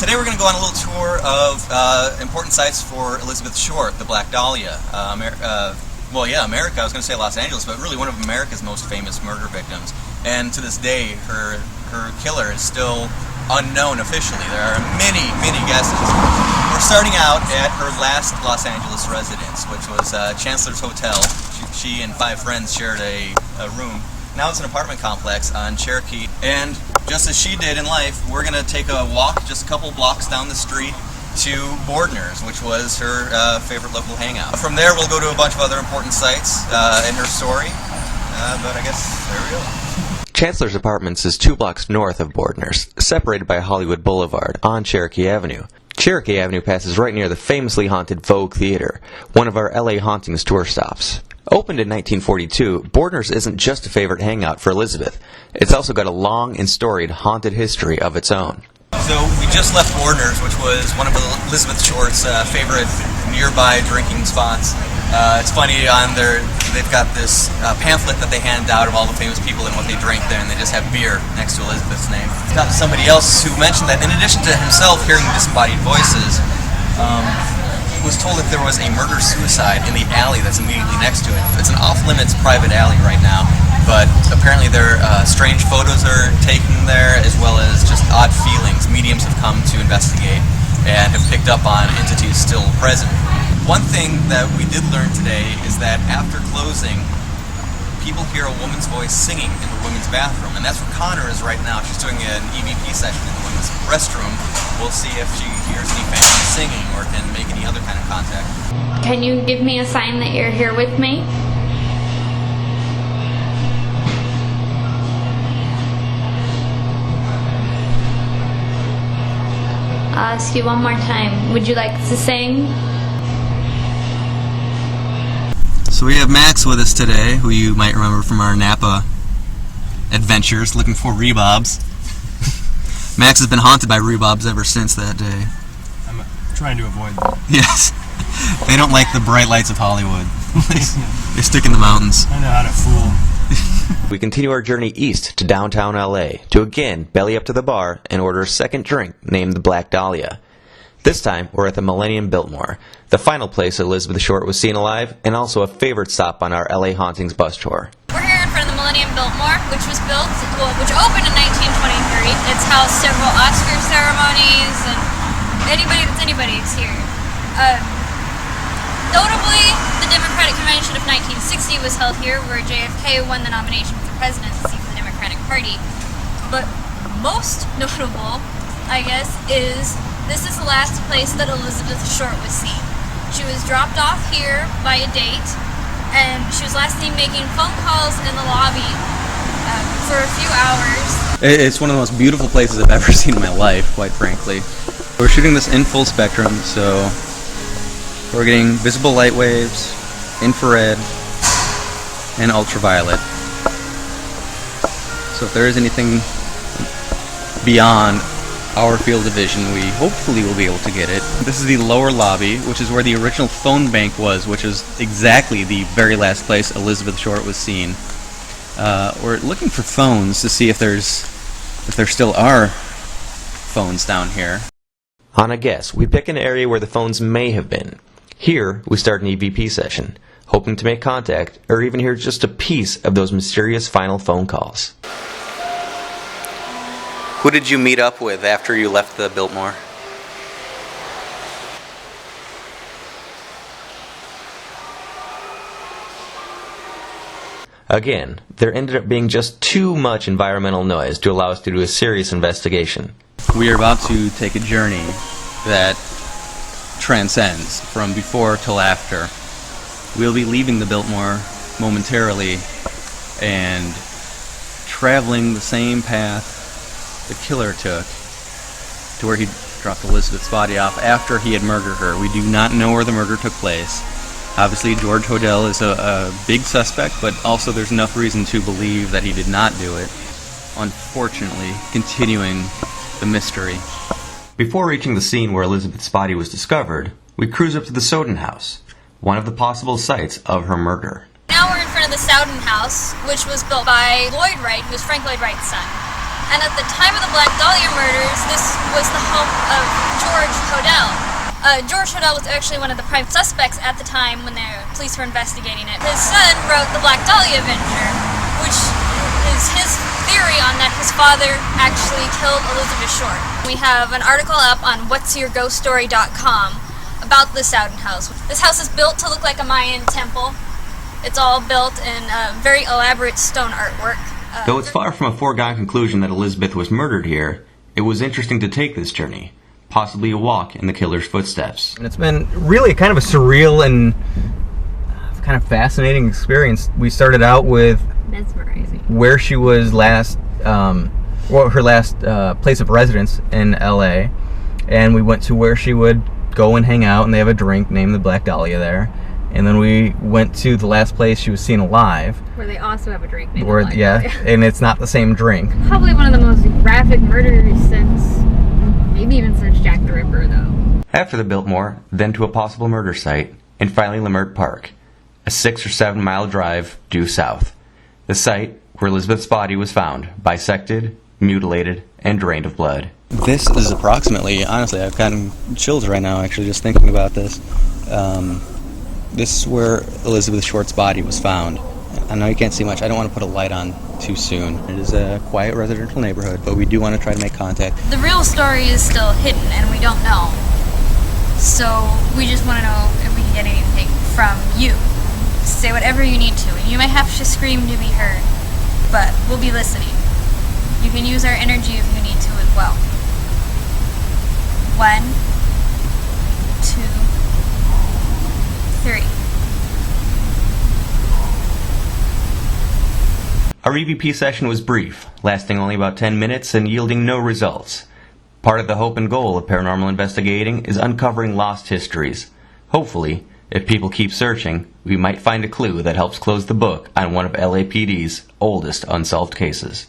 Today we're going to go on a little tour of important sites for Elizabeth Short, the Black Dahlia. America, I was going to say Los Angeles, but really one of America's most famous murder victims. And to this day, her killer is still unknown officially. There are many, many guesses. We're starting out at her last Los Angeles residence, which was Chancellor's Hotel. She and 5 friends shared a room. Now it's an apartment complex on Cherokee, and just as she did in life, we're going to take a walk just a couple blocks down the street to Boardners, which was her favorite local hangout. From there, we'll go to a bunch of other important sites in her story, but I guess there we go. Chancellor's Apartments is 2 blocks north of Boardners, separated by Hollywood Boulevard on Cherokee Avenue. Cherokee Avenue passes right near the famously haunted Vogue Theater, one of our LA Hauntings tour stops. Opened in 1942, Boardners isn't just a favorite hangout for Elizabeth. It's also got a long and storied haunted history of its own. So we just left Boardners, which was one of Elizabeth Short's favorite nearby drinking spots. It's funny, they've got this pamphlet that they hand out of all the famous people and what they drink there, and they just have beer next to Elizabeth's name. Got somebody else who mentioned that in addition to himself hearing disembodied voices, was told that there was a murder-suicide in the alley that's immediately next to it. It's an off-limits private alley right now, but apparently there strange photos are taken there, as well as just odd feelings. Mediums have come to investigate and have picked up on entities still present. One thing that we did learn today is that after closing, people hear a woman's voice singing in the women's bathroom, and that's where Connor is right now. She's doing an EVP session in the women's restroom. We'll see if she hears any family singing or can make any other kind of contact. Can you give me a sign that you're here with me? I'll ask you one more time. Would you like to sing? So we have Max with us today, who you might remember from our Napa adventures, looking for rebobs. Max has been haunted by rebobs ever since that day. I'm trying to avoid them. Yes. They don't like the bright lights of Hollywood. They stick in the mountains. I know how to fool. We continue our journey east to downtown LA to again belly up to the bar and order a second drink named the Black Dahlia. This time, we're at the Millennium Biltmore, the final place Elizabeth Short was seen alive, and also a favorite stop on our LA Hauntings bus tour. We're here in front of the Millennium Biltmore, which opened in 1923. It's housed several Oscar ceremonies, and anybody is here. Notably, the Democratic Convention of 1960 was held here, where JFK won the nomination for the presidency for the Democratic Party. But most notable, I guess, is this is the last place that Elizabeth Short was seen. She was dropped off here by a date, and she was last seen making phone calls in the lobby for a few hours. It's one of the most beautiful places I've ever seen in my life, quite frankly. We're shooting this in full spectrum, so we're getting visible light waves, infrared, and ultraviolet. So if there is anything beyond our field of vision, we hopefully will be able to get it. This is the lower lobby, which is where the original phone bank was, which is exactly the very last place Elizabeth Short was seen. We're looking for phones to see if there still are phones down here. On a guess, we pick an area where the phones may have been. Here, we start an EVP session, hoping to make contact or even hear just a piece of those mysterious final phone calls. Who did you meet up with after you left the Biltmore? Again, there ended up being just too much environmental noise to allow us to do a serious investigation. We are about to take a journey that transcends from before till after. We'll be leaving the Biltmore momentarily and traveling the same path the killer took to where he dropped Elizabeth's body off after he had murdered her. We do not know where the murder took place. Obviously, George Hodel is a big suspect, but also there's enough reason to believe that he did not do it. Unfortunately, continuing the mystery. Before reaching the scene where Elizabeth's body was discovered, we cruise up to the Sowden House, one of the possible sites of her murder. Now we're in front of the Sowden House, which was built by Lloyd Wright, who was Frank Lloyd Wright's son. And at the time of the Black Dahlia murders, this was the home of George Hodel was actually one of the prime suspects at the time when the police were investigating it. His son wrote the Black Dahlia Adventure, which is his theory on that his father actually killed Elizabeth Short. We have an article up on whatsyourghoststory.com about the Sowden House. This house is built to look like a Mayan temple. It's all built in very elaborate stone artwork. Though it's far from a foregone conclusion that Elizabeth was murdered here, it was interesting to take this journey, possibly a walk in the killer's footsteps. And it's been really kind of a surreal and kind of fascinating experience. We started out with mesmerizing where she was last, her last place of residence in LA, and we went to where she would go and hang out, and they have a drink named the Black Dahlia there. And then we went to the last place she was seen alive. Where they also have a drink named Black Dahlia. And it's not the same drink. Probably one of the most graphic murders maybe even since Jack the Ripper, though. After the Biltmore, then to a possible murder site, and finally Lamert Park, a 6 or 7 mile drive due south. The site where Elizabeth's body was found, bisected, mutilated, and drained of blood. This is approximately, honestly, I've gotten chills right now actually just thinking about this. This is where Elizabeth Short's body was found. I know you can't see much. I don't want to put a light on too soon. It is a quiet residential neighborhood, but we do want to try to make contact. The real story is still hidden, and we don't know. So we just want to know if we can get anything from you. Say whatever you need to, and you might have to scream to be heard, but we'll be listening. You can use our energy if you need to as well. 1, 2, 3. Our EVP session was brief, lasting only about 10 minutes and yielding no results. Part of the hope and goal of paranormal investigating is uncovering lost histories. Hopefully, if people keep searching, we might find a clue that helps close the book on one of LAPD's oldest unsolved cases.